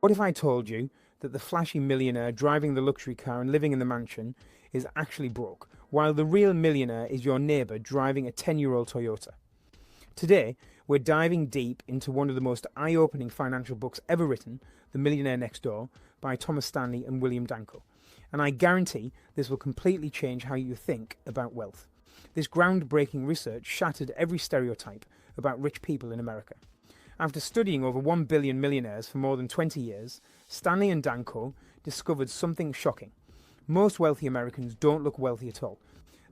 What if I told you that the flashy millionaire driving the luxury car and living in the mansion is actually broke, while the real millionaire is your neighbour driving a 10-year-old Toyota? Today, we're diving deep into one of the most eye-opening financial books ever written, The Millionaire Next Door, by Thomas Stanley and William Danko. And I guarantee this will completely change how you think about wealth. This groundbreaking research shattered every stereotype about rich people in America. After studying over 1 billion millionaires for more than 20 years, Stanley and Danko discovered something shocking. Most wealthy Americans don't look wealthy at all.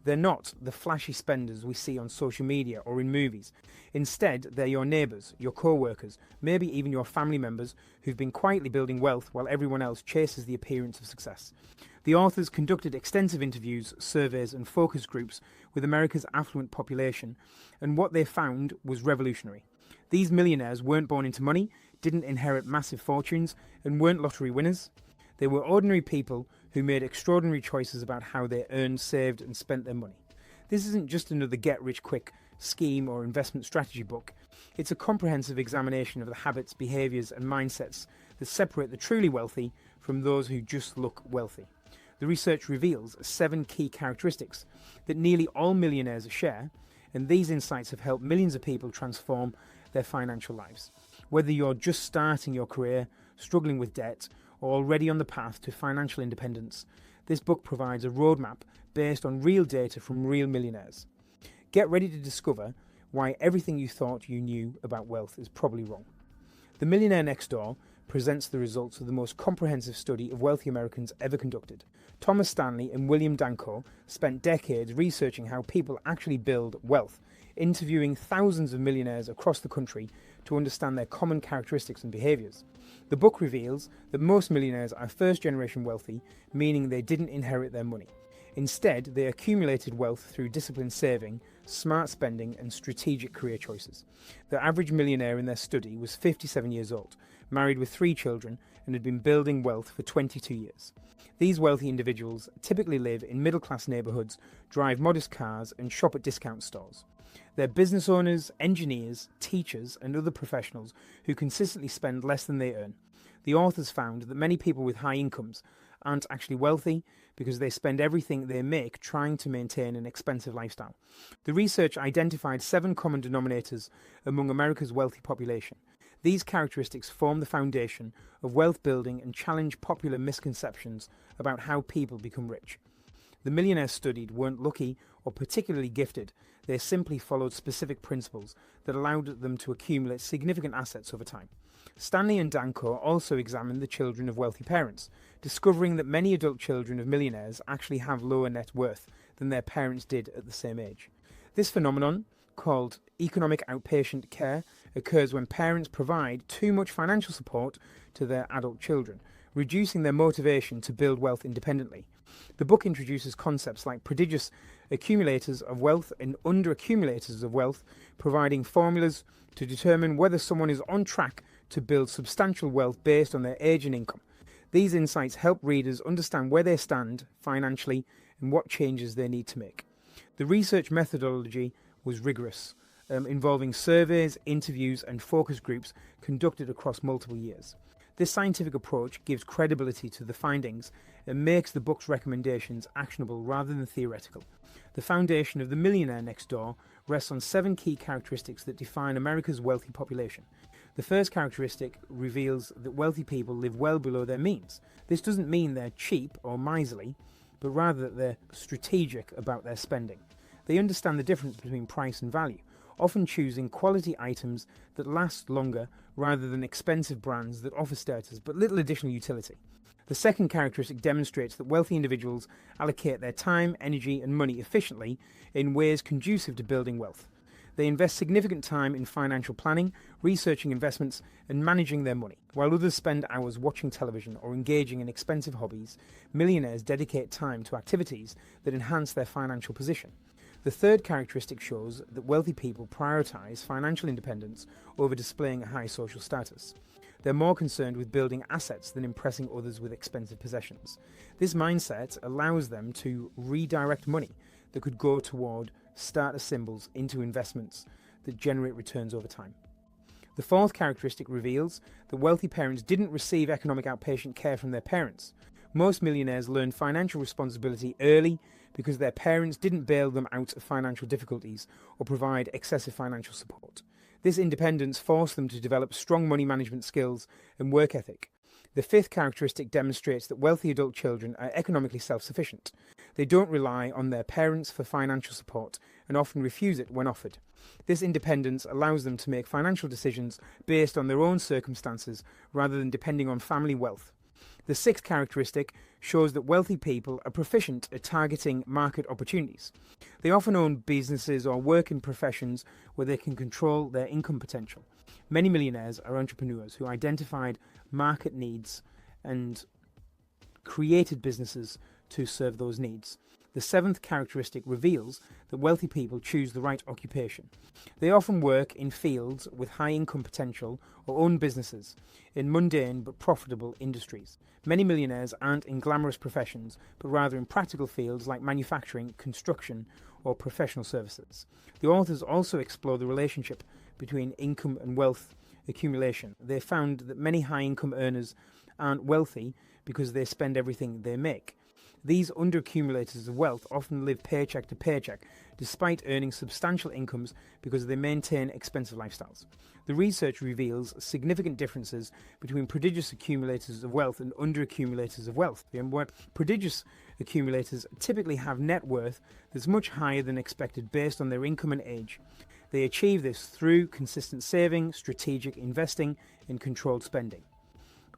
They're not the flashy spenders we see on social media or in movies. Instead, they're your neighbours, your co-workers, maybe even your family members who've been quietly building wealth while everyone else chases the appearance of success. The authors conducted extensive interviews, surveys and focus groups with America's affluent population, and what they found was revolutionary. These millionaires weren't born into money, didn't inherit massive fortunes, and weren't lottery winners. They were ordinary people who made extraordinary choices about how they earned, saved and spent their money. This isn't just another get-rich-quick scheme or investment strategy book. It's a comprehensive examination of the habits, behaviours and mindsets that separate the truly wealthy from those who just look wealthy. The research reveals 7 key characteristics that nearly all millionaires share, and these insights have helped millions of people transform their financial lives. Whether you're just starting your career, struggling with debt, or already on the path to financial independence, this book provides a roadmap based on real data from real millionaires. Get ready to discover why everything you thought you knew about wealth is probably wrong. The Millionaire Next Door presents the results of the most comprehensive study of wealthy Americans ever conducted. Thomas Stanley and William Danko spent decades researching how people actually build wealth, interviewing thousands of millionaires across the country to understand their common characteristics and behaviours. The book reveals that most millionaires are first-generation wealthy, meaning they didn't inherit their money. Instead, they accumulated wealth through disciplined saving, smart spending and strategic career choices. The average millionaire in their study was 57 years old, married with 3 children, and had been building wealth for 22 years. These wealthy individuals typically live in middle-class neighbourhoods, drive modest cars and shop at discount stores. They're business owners, engineers, teachers and other professionals who consistently spend less than they earn. The authors found that many people with high incomes aren't actually wealthy because they spend everything they make trying to maintain an expensive lifestyle. The research identified 7 common denominators among America's wealthy population. These characteristics form the foundation of wealth building and challenge popular misconceptions about how people become rich. The millionaires studied weren't lucky or particularly gifted. They simply followed specific principles that allowed them to accumulate significant assets over time. Stanley and Danko also examined the children of wealthy parents, discovering that many adult children of millionaires actually have lower net worth than their parents did at the same age. This phenomenon, called economic outpatient care, occurs when parents provide too much financial support to their adult children, reducing their motivation to build wealth independently. The book introduces concepts like prodigious accumulators of wealth and underaccumulators of wealth, providing formulas to determine whether someone is on track to build substantial wealth based on their age and income. These insights help readers understand where they stand financially and what changes they need to make. The research methodology was rigorous, involving surveys, interviews and focus groups conducted across multiple years. This scientific approach gives credibility to the findings and makes the book's recommendations actionable rather than theoretical. The foundation of The Millionaire Next Door rests on 7 key characteristics that define America's wealthy population. The first characteristic reveals that wealthy people live well below their means. This doesn't mean they're cheap or miserly, but rather that they're strategic about their spending. They understand the difference between price and value, often choosing quality items that last longer rather than expensive brands that offer status but little additional utility. The second characteristic demonstrates that wealthy individuals allocate their time, energy and money efficiently in ways conducive to building wealth. They invest significant time in financial planning, researching investments and managing their money. While others spend hours watching television or engaging in expensive hobbies, millionaires dedicate time to activities that enhance their financial position. The third characteristic shows that wealthy people prioritize financial independence over displaying a high social status. They're more concerned with building assets than impressing others with expensive possessions. This mindset allows them to redirect money that could go toward status symbols into investments that generate returns over time. The fourth characteristic reveals that wealthy parents didn't receive economic outpatient care from their parents. Most millionaires learn financial responsibility early because their parents didn't bail them out of financial difficulties or provide excessive financial support. This independence forced them to develop strong money management skills and work ethic. The fifth characteristic demonstrates that wealthy adult children are economically self-sufficient. They don't rely on their parents for financial support and often refuse it when offered. This independence allows them to make financial decisions based on their own circumstances rather than depending on family wealth. The sixth characteristic shows that wealthy people are proficient at targeting market opportunities. They often own businesses or work in professions where they can control their income potential. Many millionaires are entrepreneurs who identified market needs and created businesses to serve those needs. The seventh characteristic reveals that wealthy people choose the right occupation. They often work in fields with high income potential or own businesses in mundane but profitable industries. Many millionaires aren't in glamorous professions, but rather in practical fields like manufacturing, construction, or professional services. The authors also explore the relationship between income and wealth accumulation. They found that many high-income earners aren't wealthy because they spend everything they make. These underaccumulators of wealth often live paycheck to paycheck, despite earning substantial incomes because they maintain expensive lifestyles. The research reveals significant differences between prodigious accumulators of wealth and underaccumulators of wealth. Prodigious accumulators typically have net worth that's much higher than expected based on their income and age. They achieve this through consistent saving, strategic investing, and controlled spending.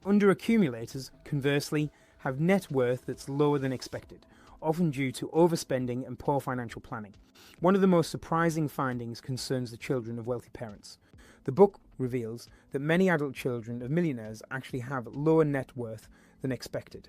Underaccumulators, conversely, have net worth that's lower than expected, often due to overspending and poor financial planning. One of the most surprising findings concerns the children of wealthy parents. The book reveals that many adult children of millionaires actually have lower net worth than expected.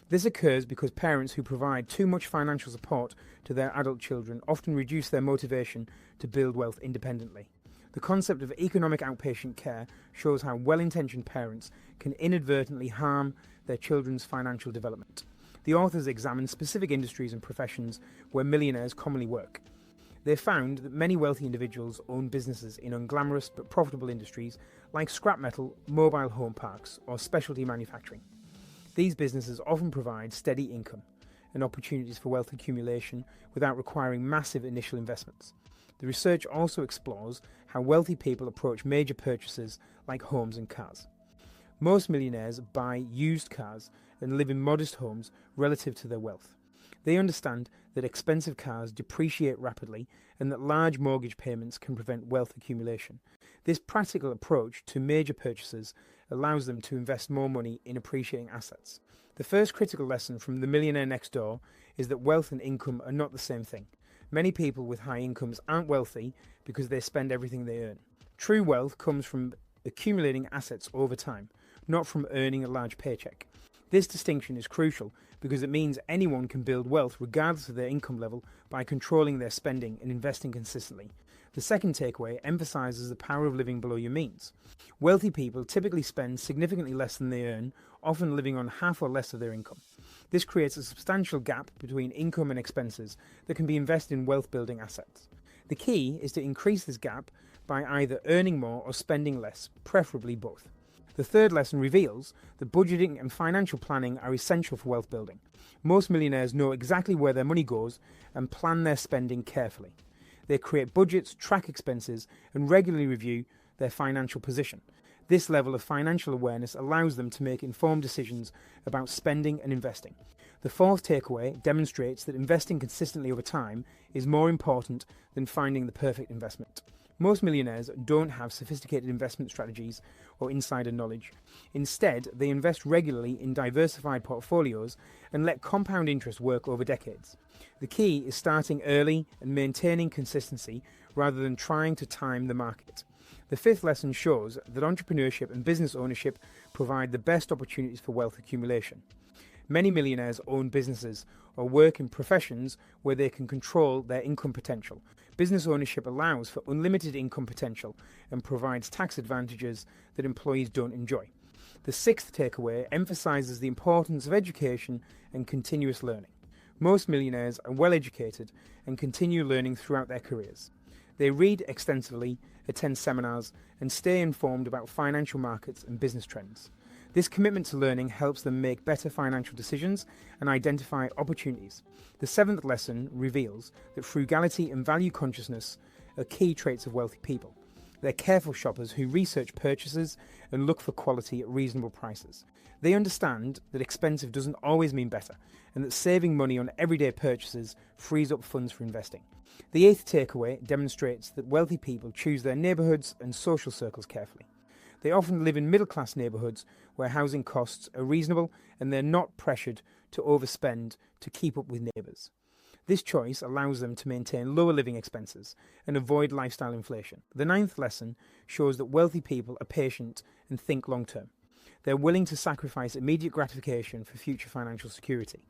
This occurs because parents who provide too much financial support to their adult children often reduce their motivation to build wealth independently. The concept of economic outpatient care shows how well-intentioned parents can inadvertently harm their children's financial development. The authors examine specific industries and professions where millionaires commonly work. They found that many wealthy individuals own businesses in unglamorous but profitable industries like scrap metal, mobile home parks, or specialty manufacturing. These businesses often provide steady income and opportunities for wealth accumulation without requiring massive initial investments. The research also explores how wealthy people approach major purchases like homes and cars. Most millionaires buy used cars and live in modest homes relative to their wealth. They understand that expensive cars depreciate rapidly and that large mortgage payments can prevent wealth accumulation. This practical approach to major purchases allows them to invest more money in appreciating assets. The first critical lesson from The Millionaire Next Door is that wealth and income are not the same thing. Many people with high incomes aren't wealthy because they spend everything they earn. True wealth comes from accumulating assets over time, not from earning a large paycheck. This distinction is crucial because it means anyone can build wealth regardless of their income level by controlling their spending and investing consistently. The second takeaway emphasizes the power of living below your means. Wealthy people typically spend significantly less than they earn, often living on half or less of their income. This creates a substantial gap between income and expenses that can be invested in wealth-building assets. The key is to increase this gap by either earning more or spending less, preferably both. The third lesson reveals that budgeting and financial planning are essential for wealth building. Most millionaires know exactly where their money goes and plan their spending carefully. They create budgets, track expenses, and regularly review their financial position. This level of financial awareness allows them to make informed decisions about spending and investing. The fourth takeaway demonstrates that investing consistently over time is more important than finding the perfect investment. Most millionaires don't have sophisticated investment strategies or insider knowledge. Instead, they invest regularly in diversified portfolios and let compound interest work over decades. The key is starting early and maintaining consistency rather than trying to time the market. The fifth lesson shows that entrepreneurship and business ownership provide the best opportunities for wealth accumulation. Many millionaires own businesses or work in professions where they can control their income potential. Business ownership allows for unlimited income potential and provides tax advantages that employees don't enjoy. The sixth takeaway emphasizes the importance of education and continuous learning. Most millionaires are well educated and continue learning throughout their careers. They read extensively, attend seminars, and stay informed about financial markets and business trends. This commitment to learning helps them make better financial decisions and identify opportunities. The seventh lesson reveals that frugality and value consciousness are key traits of wealthy people. They're careful shoppers who research purchases and look for quality at reasonable prices. They understand that expensive doesn't always mean better, and that saving money on everyday purchases frees up funds for investing. The eighth takeaway demonstrates that wealthy people choose their neighbourhoods and social circles carefully. They often live in middle-class neighbourhoods where housing costs are reasonable and they're not pressured to overspend to keep up with neighbours. This choice allows them to maintain lower living expenses and avoid lifestyle inflation. The ninth lesson shows that wealthy people are patient and think long-term. They're willing to sacrifice immediate gratification for future financial security.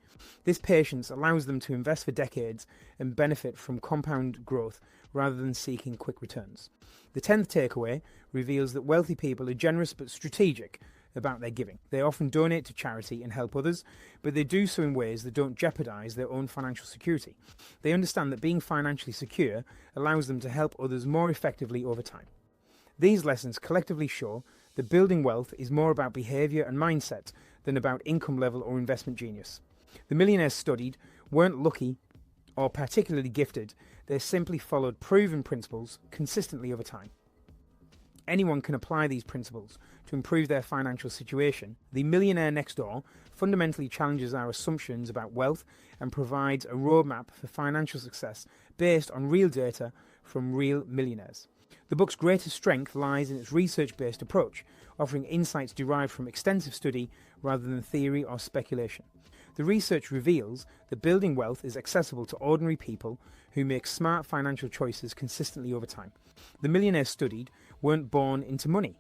This patience allows them to invest for decades and benefit from compound growth rather than seeking quick returns. The 10th takeaway reveals that wealthy people are generous but strategic about their giving. They often donate to charity and help others, but they do so in ways that don't jeopardize their own financial security. They understand that being financially secure allows them to help others more effectively over time. These lessons collectively show that building wealth is more about behavior and mindset than about income level or investment genius. The millionaires studied weren't lucky or particularly gifted. They simply followed proven principles consistently over time. Anyone can apply these principles to improve their financial situation. The Millionaire Next Door fundamentally challenges our assumptions about wealth and provides a roadmap for financial success based on real data from real millionaires. The book's greatest strength lies in its research-based approach, offering insights derived from extensive study rather than theory or speculation. The research reveals that building wealth is accessible to ordinary people who make smart financial choices consistently over time. The millionaires studied weren't born into money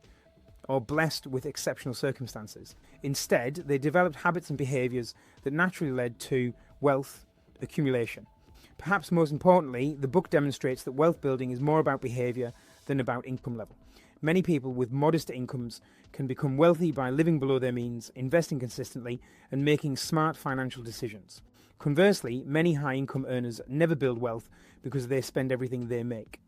or blessed with exceptional circumstances. Instead, they developed habits and behaviours that naturally led to wealth accumulation. Perhaps most importantly, the book demonstrates that wealth building is more about behaviour than about income level. Many people with modest incomes can become wealthy by living below their means, investing consistently, and making smart financial decisions. Conversely, many high-income earners never build wealth because they spend everything they make.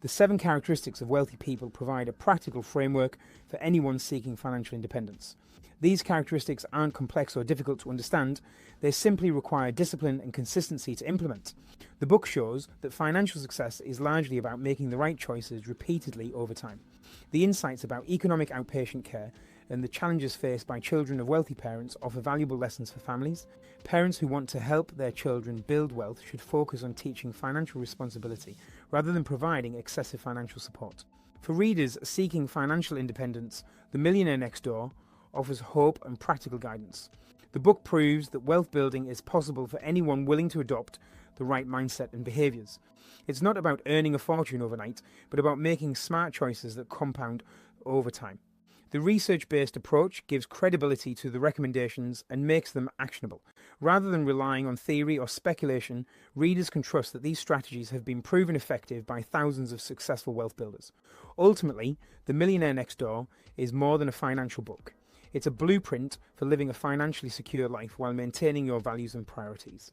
The 7 characteristics of wealthy people provide a practical framework for anyone seeking financial independence. These characteristics aren't complex or difficult to understand, they simply require discipline and consistency to implement. The book shows that financial success is largely about making the right choices repeatedly over time. The insights about economic outpatient care and the challenges faced by children of wealthy parents offer valuable lessons for families. Parents who want to help their children build wealth should focus on teaching financial responsibility rather than providing excessive financial support. For readers seeking financial independence, The Millionaire Next Door offers hope and practical guidance. The book proves that wealth building is possible for anyone willing to adopt the right mindset and behaviours. It's not about earning a fortune overnight, but about making smart choices that compound over time. The research-based approach gives credibility to the recommendations and makes them actionable. Rather than relying on theory or speculation, readers can trust that these strategies have been proven effective by thousands of successful wealth builders. Ultimately, The Millionaire Next Door is more than a financial book. It's a blueprint for living a financially secure life while maintaining your values and priorities.